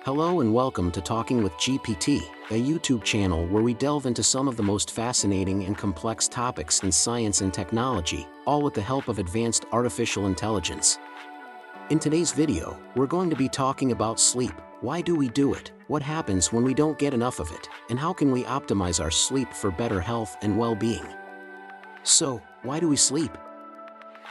Hello and welcome to Talking with GPT, a YouTube channel where we delve into some of the most fascinating and complex topics in science and technology, all with the help of advanced artificial intelligence. In today's video, we're going to be talking about sleep. Why do we do it? What happens when we don't get enough of it? And how can we optimize our sleep for better health and well-being? So, why do we sleep?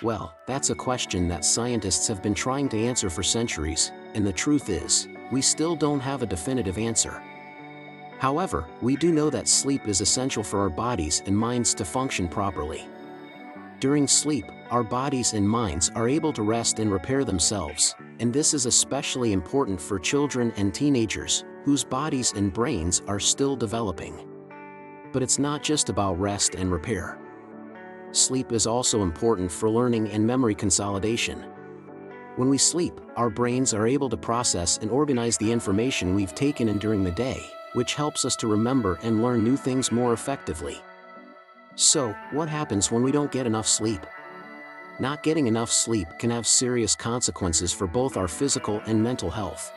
Well, that's a question that scientists have been trying to answer for centuries, and the truth is, we still don't have a definitive answer. However, we do know that sleep is essential for our bodies and minds to function properly. During sleep, our bodies and minds are able to rest and repair themselves, and this is especially important for children and teenagers, whose bodies and brains are still developing. But it's not just about rest and repair. Sleep is also important for learning and memory consolidation. When we sleep, our brains are able to process and organize the information we've taken in during the day, which helps us to remember and learn new things more effectively. So, what happens when we don't get enough sleep? Not getting enough sleep can have serious consequences for both our physical and mental health.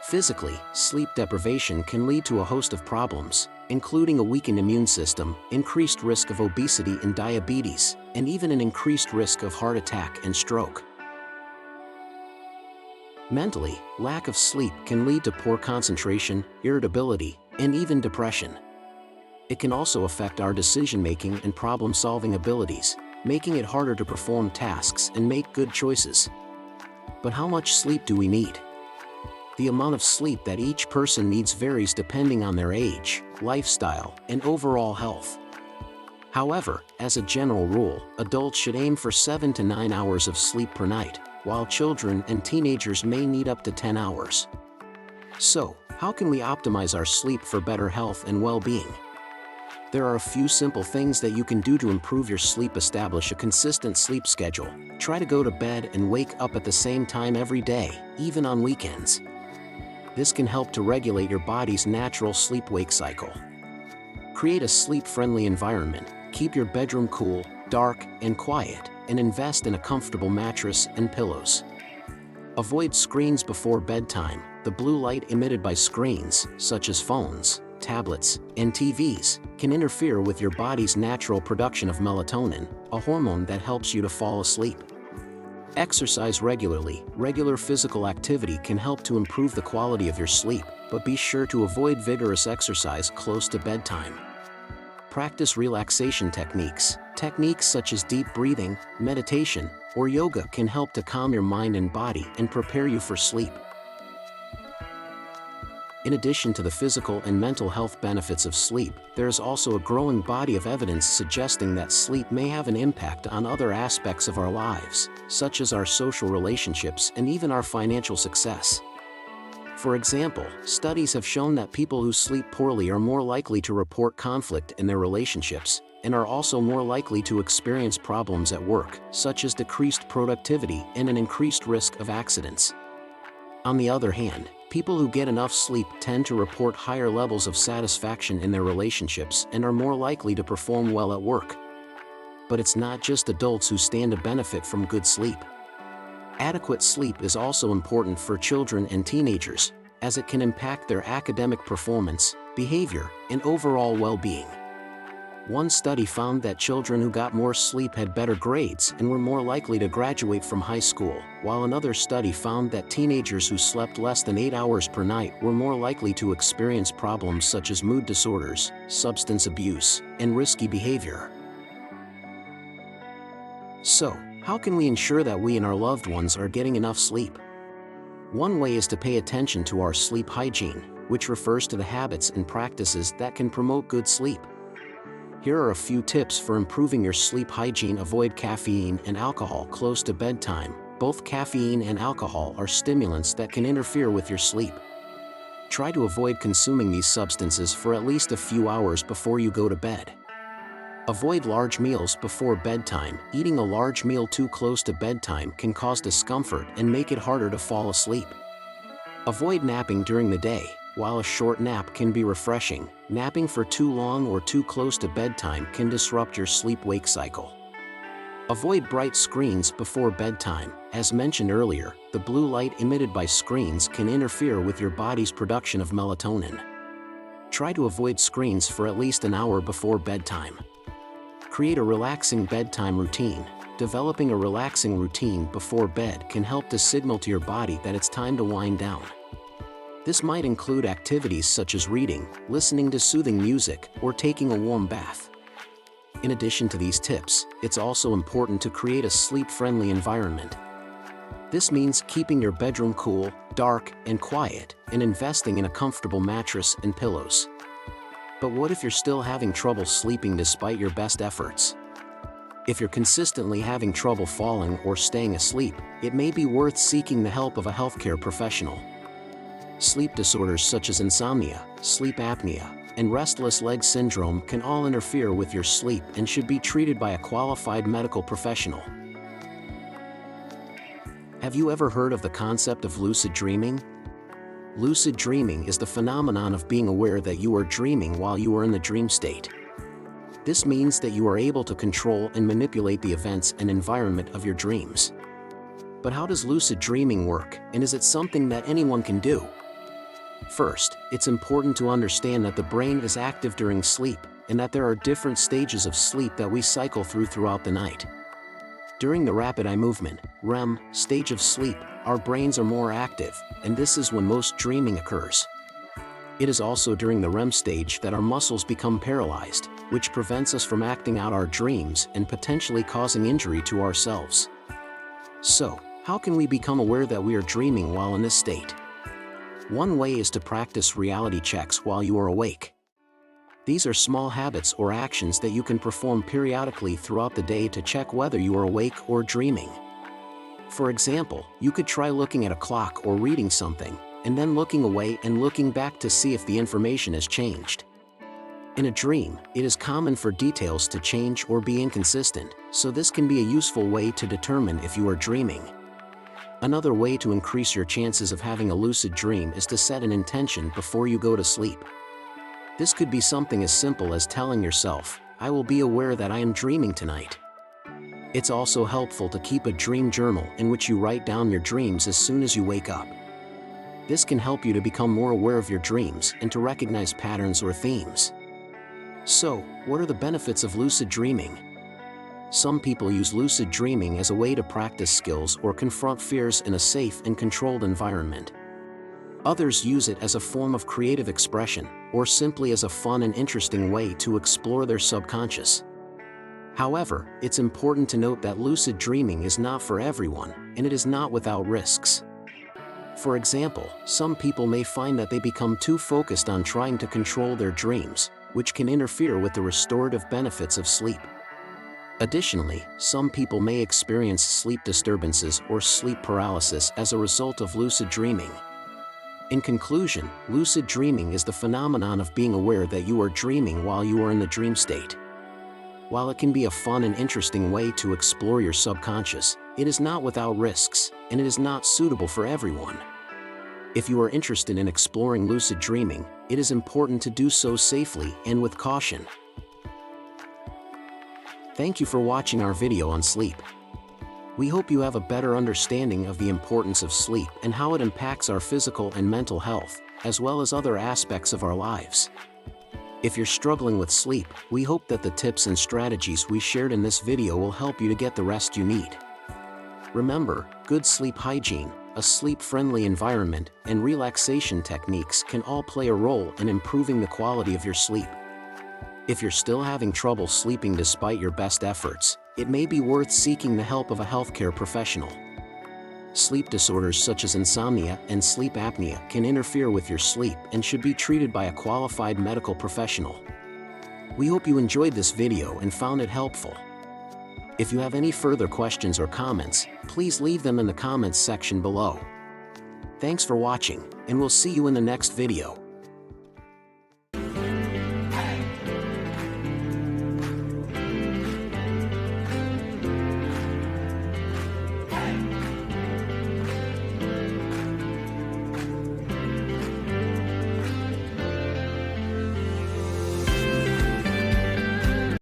Physically, sleep deprivation can lead to a host of problems, including a weakened immune system, increased risk of obesity and diabetes, and even an increased risk of heart attack and stroke. Mentally, lack of sleep can lead to poor concentration, irritability, and even depression. It can also affect our decision-making and problem-solving abilities, making it harder to perform tasks and make good choices. But how much sleep do we need? The amount of sleep that each person needs varies depending on their age, lifestyle, and overall health. However, as a general rule, adults should aim for 7 to 9 hours of sleep per night, while children and teenagers may need up to 10 hours. So, how can we optimize our sleep for better health and well-being? There are a few simple things that you can do to improve your sleep. Establish a consistent sleep schedule. Try to go to bed and wake up at the same time every day, even on weekends. This can help to regulate your body's natural sleep-wake cycle. Create a sleep-friendly environment. Keep your bedroom cool, dark, and quiet, and invest in a comfortable mattress and pillows. Avoid screens before bedtime. The blue light emitted by screens, such as phones, tablets, and TVs, can interfere with your body's natural production of melatonin, a hormone that helps you to fall asleep. Exercise regularly. Regular physical activity can help to improve the quality of your sleep, but be sure to avoid vigorous exercise close to bedtime. Practice relaxation techniques. Techniques such as deep breathing, meditation, or yoga can help to calm your mind and body and prepare you for sleep. In addition to the physical and mental health benefits of sleep, there is also a growing body of evidence suggesting that sleep may have an impact on other aspects of our lives, such as our social relationships and even our financial success. For example, studies have shown that people who sleep poorly are more likely to report conflict in their relationships, and are also more likely to experience problems at work, such as decreased productivity and an increased risk of accidents. On the other hand, people who get enough sleep tend to report higher levels of satisfaction in their relationships and are more likely to perform well at work. But it's not just adults who stand to benefit from good sleep. Adequate sleep is also important for children and teenagers, as it can impact their academic performance, behavior, and overall well-being. One study found that children who got more sleep had better grades and were more likely to graduate from high school, while another study found that teenagers who slept less than 8 hours per night were more likely to experience problems such as mood disorders, substance abuse, and risky behavior. So, how can we ensure that we and our loved ones are getting enough sleep? One way is to pay attention to our sleep hygiene, which refers to the habits and practices that can promote good sleep. Here are a few tips for improving your sleep hygiene. Avoid caffeine and alcohol close to bedtime. Both caffeine and alcohol are stimulants that can interfere with your sleep. Try to avoid consuming these substances for at least a few hours before you go to bed. Avoid large meals before bedtime. Eating a large meal too close to bedtime can cause discomfort and make it harder to fall asleep. Avoid napping during the day. While a short nap can be refreshing, napping for too long or too close to bedtime can disrupt your sleep-wake cycle. Avoid bright screens before bedtime. As mentioned earlier, the blue light emitted by screens can interfere with your body's production of melatonin. Try to avoid screens for at least an hour before bedtime. Create a relaxing bedtime routine. Developing a relaxing routine before bed can help to signal to your body that it's time to wind down. This might include activities such as reading, listening to soothing music, or taking a warm bath. In addition to these tips, it's also important to create a sleep-friendly environment. This means keeping your bedroom cool, dark, and quiet, and investing in a comfortable mattress and pillows. But what if you're still having trouble sleeping despite your best efforts? If you're consistently having trouble falling or staying asleep, it may be worth seeking the help of a healthcare professional. Sleep disorders such as insomnia, sleep apnea, and restless leg syndrome can all interfere with your sleep and should be treated by a qualified medical professional. Have you ever heard of the concept of lucid dreaming? Lucid dreaming is the phenomenon of being aware that you are dreaming while you are in the dream state. This means that you are able to control and manipulate the events and environment of your dreams. But how does lucid dreaming work, and is it something that anyone can do? First, it's important to understand that the brain is active during sleep, and that there are different stages of sleep that we cycle through throughout the night. During the rapid eye movement, REM, stage of sleep, our brains are more active, and this is when most dreaming occurs. It is also during the REM stage that our muscles become paralyzed, which prevents us from acting out our dreams and potentially causing injury to ourselves. So, how can we become aware that we are dreaming while in this state? One way is to practice reality checks while you are awake. These are small habits or actions that you can perform periodically throughout the day to check whether you are awake or dreaming. For example, you could try looking at a clock or reading something, and then looking away and looking back to see if the information has changed. In a dream, it is common for details to change or be inconsistent, so this can be a useful way to determine if you are dreaming. Another way to increase your chances of having a lucid dream is to set an intention before you go to sleep. This could be something as simple as telling yourself, "I will be aware that I am dreaming tonight." It's also helpful to keep a dream journal in which you write down your dreams as soon as you wake up. This can help you to become more aware of your dreams and to recognize patterns or themes. So, what are the benefits of lucid dreaming? Some people use lucid dreaming as a way to practice skills or confront fears in a safe and controlled environment. Others use it as a form of creative expression, or simply as a fun and interesting way to explore their subconscious. However, it's important to note that lucid dreaming is not for everyone, and it is not without risks. For example, some people may find that they become too focused on trying to control their dreams, which can interfere with the restorative benefits of sleep. Additionally, some people may experience sleep disturbances or sleep paralysis as a result of lucid dreaming. In conclusion, lucid dreaming is the phenomenon of being aware that you are dreaming while you are in the dream state. While it can be a fun and interesting way to explore your subconscious, it is not without risks, and it is not suitable for everyone. If you are interested in exploring lucid dreaming, it is important to do so safely and with caution. Thank you for watching our video on sleep. We hope you have a better understanding of the importance of sleep and how it impacts our physical and mental health, as well as other aspects of our lives. If you're struggling with sleep, we hope that the tips and strategies we shared in this video will help you to get the rest you need. Remember, good sleep hygiene, a sleep-friendly environment, and relaxation techniques can all play a role in improving the quality of your sleep. If you're still having trouble sleeping despite your best efforts, it may be worth seeking the help of a healthcare professional. Sleep disorders such as insomnia and sleep apnea can interfere with your sleep and should be treated by a qualified medical professional. We hope you enjoyed this video and found it helpful. If you have any further questions or comments, please leave them in the comments section below. Thanks for watching, and we'll see you in the next video.